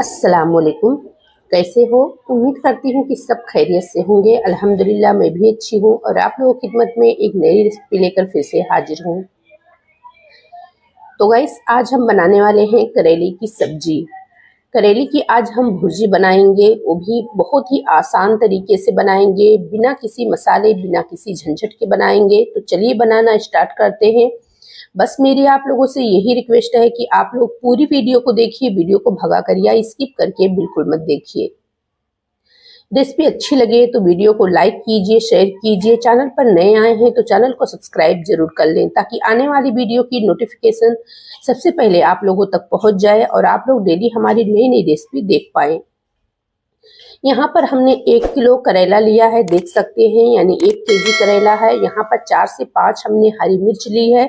अस्सलाम वालेकुम। कैसे हो? उम्मीद करती हूँ कि सब खैरियत से होंगे। अल्हम्दुलिल्लाह मैं भी अच्छी हूँ और आप लोगों की खिदमत में एक नई रेसिपी लेकर फिर से हाजिर हूँ। तो गाइस, आज हम बनाने वाले हैं करेले की सब्जी। करेले की आज हम भुर्जी बनाएंगे, वो भी बहुत ही आसान तरीके से बनाएंगे, बिना किसी मसाले बिना किसी झंझट के बनाएंगे। तो चलिए बनाना स्टार्ट करते हैं। बस मेरी आप लोगों से यही रिक्वेस्ट है कि आप लोग पूरी वीडियो को देखिए, वीडियो को भगा कर या स्किप करके बिल्कुल मत देखिए। रेसिपी अच्छी लगे तो वीडियो को लाइक कीजिए, शेयर कीजिए। चैनल पर नए आए हैं तो चैनल को सब्सक्राइब जरूर कर लें, ताकि आने वाली वीडियो की नोटिफिकेशन सबसे पहले आप लोगों तक पहुंच जाए और आप लोग डेली हमारी नई नई रेसिपी देख पाए। यहाँ पर हमने 1 किलो करेला लिया है, देख सकते हैं, यानी 1 केजी करेला है। यहाँ पर 4 से 5 हमने हरी मिर्च ली है।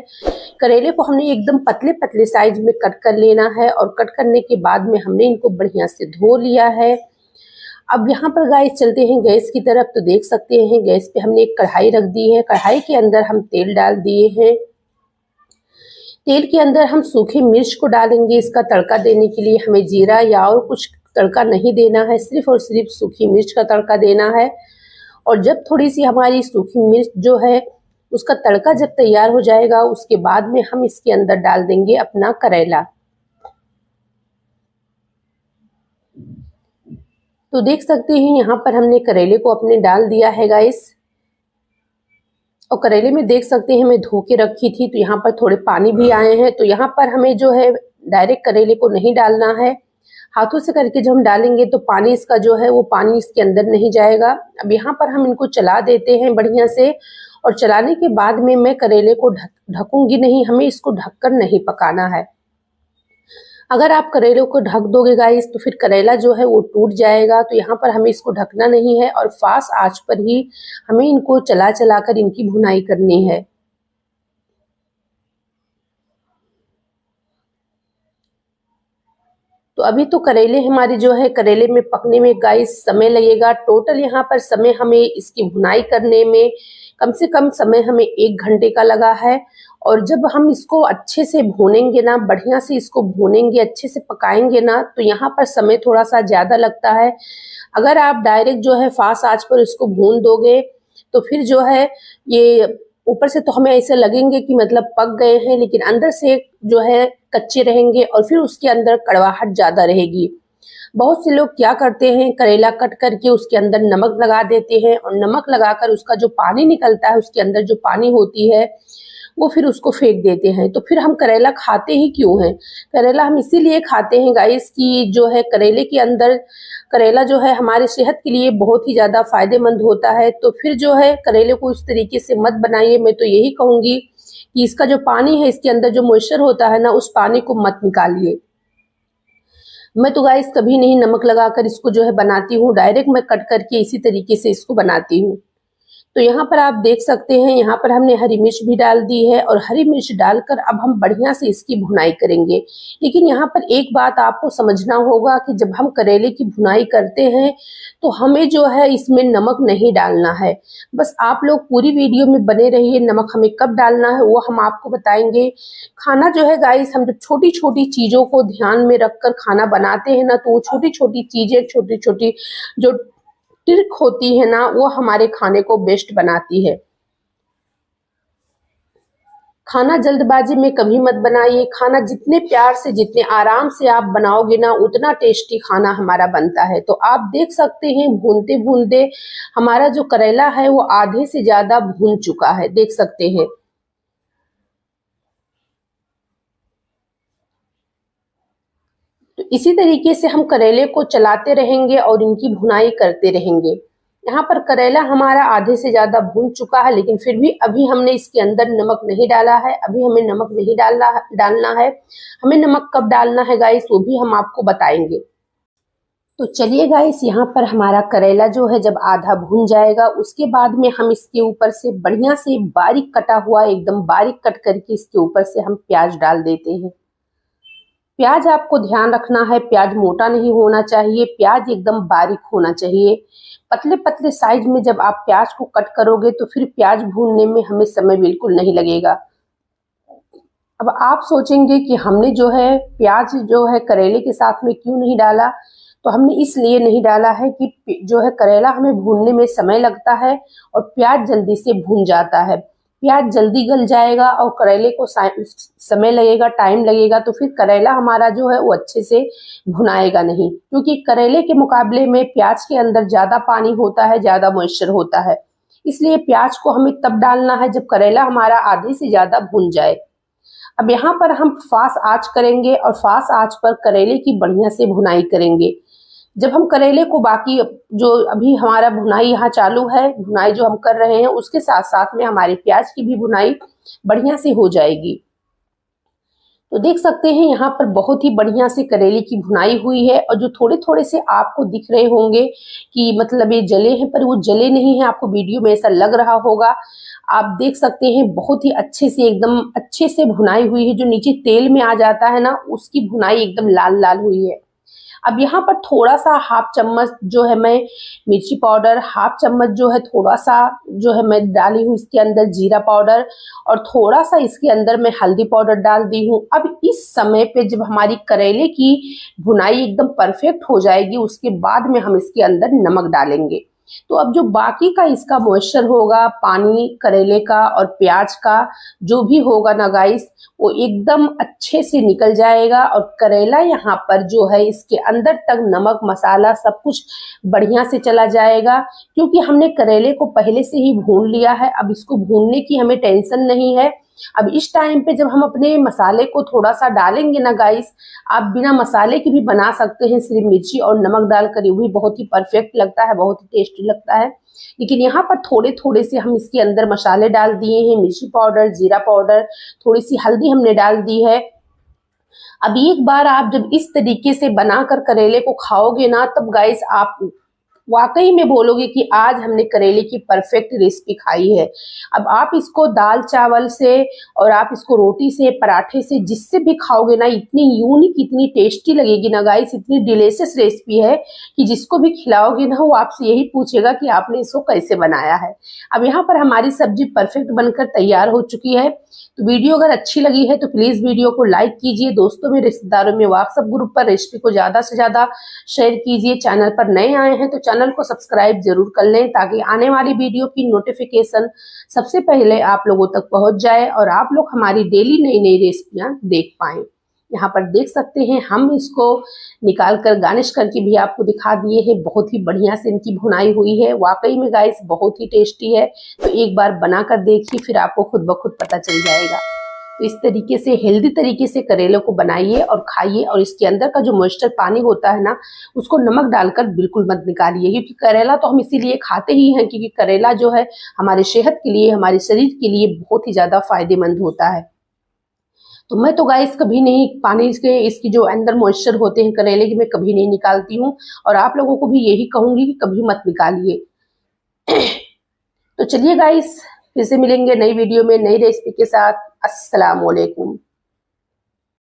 करेले को हमने एकदम पतले पतले साइज में कट कर लेना है और कट करने के बाद में हमने इनको बढ़िया से धो लिया है। अब यहाँ पर गाइस चलते हैं गैस की तरफ। तो देख सकते हैं गैस पे हमने एक कढ़ाई रख दी है। कढ़ाई के अंदर हम तेल डाल दिए हैं। तेल के अंदर हम सूखी मिर्च को डालेंगे। इसका तड़का देने के लिए हमें जीरा या और कुछ तड़का नहीं देना है, सिर्फ और सिर्फ सूखी मिर्च का तड़का देना है। और जब थोड़ी सी हमारी सूखी मिर्च जो है उसका तड़का जब तैयार हो जाएगा, उसके बाद में हम इसके अंदर डाल देंगे अपना करेला। तो देख सकते हैं यहाँ पर हमने करेले को अपने डाल दिया है गाइस। और करेले में देख सकते हैं मैं धो के रखी थी, तो यहाँ पर थोड़े पानी भी आए हैं। तो यहाँ पर हमें जो है डायरेक्ट करेले को नहीं डालना है, हाथों से करके जब हम डालेंगे तो पानी इसका जो है वो पानी इसके अंदर नहीं जाएगा। अब यहाँ पर हम इनको चला देते हैं बढ़िया से, और चलाने के बाद में मैं करेले को ढकूंगी नहीं, हमें इसको ढककर नहीं पकाना है। अगर आप करेले को ढक दोगे गाइस तो फिर करेला जो है वो टूट जाएगा। तो यहाँ पर हमें इसको ढकना नहीं है और फास्ट आंच पर ही हमें इनको चला चला कर इनकी भुनाई करनी है। तो अभी तो करेले हमारे जो है करेले में पकने में गाइस समय लगेगा। टोटल यहाँ पर समय हमें इसकी भुनाई करने में कम से कम समय हमें 1 घंटे का लगा है। और जब हम इसको अच्छे से भूनेंगे ना, बढ़िया से इसको भूनेंगे, अच्छे से पकाएंगे ना, तो यहाँ पर समय थोड़ा सा ज्यादा लगता है। अगर आप डायरेक्ट जो है फास्ट आंच पर इसको भून दोगे तो फिर जो है ये ऊपर से तो हमें ऐसे लगेंगे कि मतलब पक गए हैं, लेकिन अंदर से जो है कच्चे रहेंगे और फिर उसके अंदर कड़वाहट ज्यादा रहेगी। बहुत से लोग क्या करते हैं, करेला कट करके उसके अंदर नमक लगा देते हैं और नमक लगाकर उसका जो पानी निकलता है, उसके अंदर जो पानी होती है वो फिर उसको फेंक देते हैं। तो फिर हम करेला खाते ही क्यों हैं? करेला हम इसीलिए खाते हैं गाइस कि जो है करेले के अंदर, करेला जो है हमारे सेहत के लिए बहुत ही ज्यादा फायदेमंद होता है। तो फिर जो है करेले को इस तरीके से मत बनाइए। मैं तो यही कहूंगी कि इसका जो पानी है, इसके अंदर जो मॉइस्चर होता है ना, उस पानी को मत निकालिए। मैं तो गाइस कभी नहीं नमक लगाकर इसको जो है बनाती हूँ, डायरेक्ट मैं कट करके इसी तरीके से इसको बनाती हूँ। तो यहाँ पर आप देख सकते हैं, यहाँ पर हमने हरी मिर्च भी डाल दी है और हरी मिर्च डालकर अब हम बढ़िया से इसकी भुनाई करेंगे। लेकिन यहाँ पर एक बात आपको समझना होगा कि जब हम करेले की भुनाई करते हैं तो हमें जो है इसमें नमक नहीं डालना है। बस आप लोग पूरी वीडियो में बने रहिए। नमक हमें कब डालना है वो हम आपको बताएंगे। खाना जो है गाइस, हम जब छोटी छोटी चीजों को ध्यान में रखकर खाना बनाते हैं ना, तो वो छोटी छोटी चीजें, छोटी छोटी जो ट्रिक होती है ना, वो हमारे खाने को बेस्ट बनाती है। खाना जल्दबाजी में कभी मत बनाइए। खाना जितने प्यार से, जितने आराम से आप बनाओगे ना, उतना टेस्टी खाना हमारा बनता है। तो आप देख सकते हैं भूनते भूनते हमारा जो करेला है वो आधे से ज्यादा भून चुका है, देख सकते हैं। तो इसी तरीके से हम करेले को चलाते रहेंगे और इनकी भुनाई करते रहेंगे। यहाँ पर करेला हमारा आधे से ज्यादा भून चुका है, लेकिन फिर भी अभी हमने इसके अंदर नमक नहीं डाला है। अभी हमें नमक नहीं डालना है। हमें नमक कब डालना है गाइस वो भी हम आपको बताएंगे। तो चलिए गाइस, यहाँ पर हमारा करेला जो है जब आधा भून जाएगा, उसके बाद में हम इसके ऊपर से बढ़िया से बारीक कटा हुआ, एकदम बारीक कट करके इसके ऊपर से हम प्याज डाल देते हैं। प्याज आपको ध्यान रखना है, प्याज मोटा नहीं होना चाहिए, प्याज एकदम बारीक होना चाहिए। पतले पतले साइज में जब आप प्याज को कट करोगे तो फिर प्याज भूनने में हमें समय बिल्कुल नहीं लगेगा। अब आप सोचेंगे कि हमने जो है प्याज जो है करेले के साथ में क्यों नहीं डाला, तो हमने इसलिए नहीं डाला है कि जो है करेला हमें भूनने में समय लगता है और प्याज जल्दी से भून जाता है। प्याज जल्दी गल जाएगा और करेले को समय लगेगा, टाइम लगेगा, तो फिर करेला हमारा जो है वो अच्छे से भुनाएगा नहीं, क्योंकि करेले के मुकाबले में प्याज के अंदर ज़्यादा पानी होता है, ज़्यादा मॉइस्चर होता है। इसलिए प्याज को हमें तब डालना है जब करेला हमारा आधे से ज़्यादा भुन जाए। अब यहाँ पर हम फास्ट आंच करेंगे और फास्ट आंच पर करेले की बढ़िया से भुनाई करेंगे। जब हम करेले को बाकी जो अभी हमारा भुनाई यहाँ चालू है, भुनाई जो हम कर रहे हैं, उसके साथ साथ में हमारे प्याज की भी भुनाई बढ़िया से हो जाएगी। तो देख सकते हैं यहाँ पर बहुत ही बढ़िया से करेले की भुनाई हुई है, और जो थोड़े थोड़े से आपको दिख रहे होंगे कि मतलब ये जले हैं, पर वो जले नहीं है, आपको वीडियो में ऐसा लग रहा होगा। आप देख सकते हैं बहुत ही अच्छे से, एकदम अच्छे से भुनाई हुई है। जो नीचे तेल में आ जाता है ना, उसकी भुनाई एकदम लाल लाल हुई है। अब यहाँ पर थोड़ा सा हाफ चम्मच जो है मैं मिर्ची पाउडर, हाफ चम्मच जो है थोड़ा सा जो है मैं डाली हूँ इसके अंदर जीरा पाउडर, और थोड़ा सा इसके अंदर मैं हल्दी पाउडर डाल दी हूँ। अब इस समय पे जब हमारी करेले की भुनाई एकदम परफेक्ट हो जाएगी, उसके बाद में हम इसके अंदर नमक डालेंगे। तो अब जो बाकी का इसका मॉइस्चर होगा, पानी करेले का और प्याज का जो भी होगा ना गाइस, वो एकदम अच्छे से निकल जाएगा, और करेला यहाँ पर जो है इसके अंदर तक नमक मसाला सब कुछ बढ़िया से चला जाएगा, क्योंकि हमने करेले को पहले से ही भून लिया है। अब इसको भूनने की हमें टेंशन नहीं है। अब इस टाइम पे जब हम अपने मसाले को थोड़ा सा डालेंगे ना गाइस, आप बिना मसाले के भी बना सकते हैं, सिर्फ मिर्ची और नमक डालकर, ये भी बहुत ही परफेक्ट लगता है, बहुत ही टेस्टी लगता है। लेकिन यहाँ पर थोड़े थोड़े से हम इसके अंदर मसाले डाल दिए हैं, मिर्ची पाउडर, जीरा पाउडर, थोड़ी सी हल्दी हमने डाल दी है। अब एक बार आप जब इस तरीके से बनाकर करेले को खाओगे ना, तब गाइस आप वाकई में बोलोगे कि आज हमने करेले की परफेक्ट रेसिपी खाई है। अब आप इसको दाल चावल से और आप इसको रोटी से, पराठे से, जिससे भी खाओगे ना, इतनी यूनिक, इतनी टेस्टी लगेगी ना गाइस, इतनी डिलीशियस रेसिपी है कि जिसको भी खिलाओगे ना, वो आपसे यही पूछेगा कि आपने इसको कैसे बनाया है। अब यहाँ पर हमारी सब्जी परफेक्ट बनकर तैयार हो चुकी है। तो वीडियो अगर अच्छी लगी है तो प्लीज वीडियो को लाइक कीजिए, दोस्तों में, रिश्तेदारों में, व्हाट्सएप ग्रुप पर रेसिपी को ज्यादा से ज्यादा शेयर कीजिए। चैनल पर नए आए हैं तो चैनल को सब्सक्राइब जरूर कर लें, ताकि आने वाली वीडियो की नोटिफिकेशन सबसे पहले आप लोगों तक पहुंच जाए और आप लोग हमारी डेली नई नई रेसिपियां देख पाएं। यहाँ पर देख सकते हैं हम इसको निकाल कर गार्निश करके भी आपको दिखा दिए हैं। बहुत ही बढ़िया से इनकी भुनाई हुई है, वाकई में गाइस बहुत ही टेस्टी है। तो एक बार बनाकर देखिए, फिर आपको खुद ब खुद पता चल जाएगा। तो इस तरीके से हेल्दी तरीके से करेले को बनाइए और खाइए, और इसके अंदर का जो मॉइस्चर पानी होता है ना, उसको नमक डालकर बिल्कुल मत निकालिए, क्योंकि करेला तो हम इसीलिए खाते ही हैं क्योंकि करेला जो है हमारे सेहत के लिए, हमारे शरीर के लिए बहुत ही ज्यादा फायदेमंद होता है। तो मैं तो गाइस कभी नहीं पानी के इसकी जो अंदर मॉइस्चर होते हैं करेले की, मैं कभी नहीं निकालती हूँ, और आप लोगों को भी यही कहूंगी कि कभी मत निकालिए। तो चलिए गाइस, फिर से मिलेंगे नई वीडियो में नई रेसिपी के साथ। अस्सलाम वालेकुम।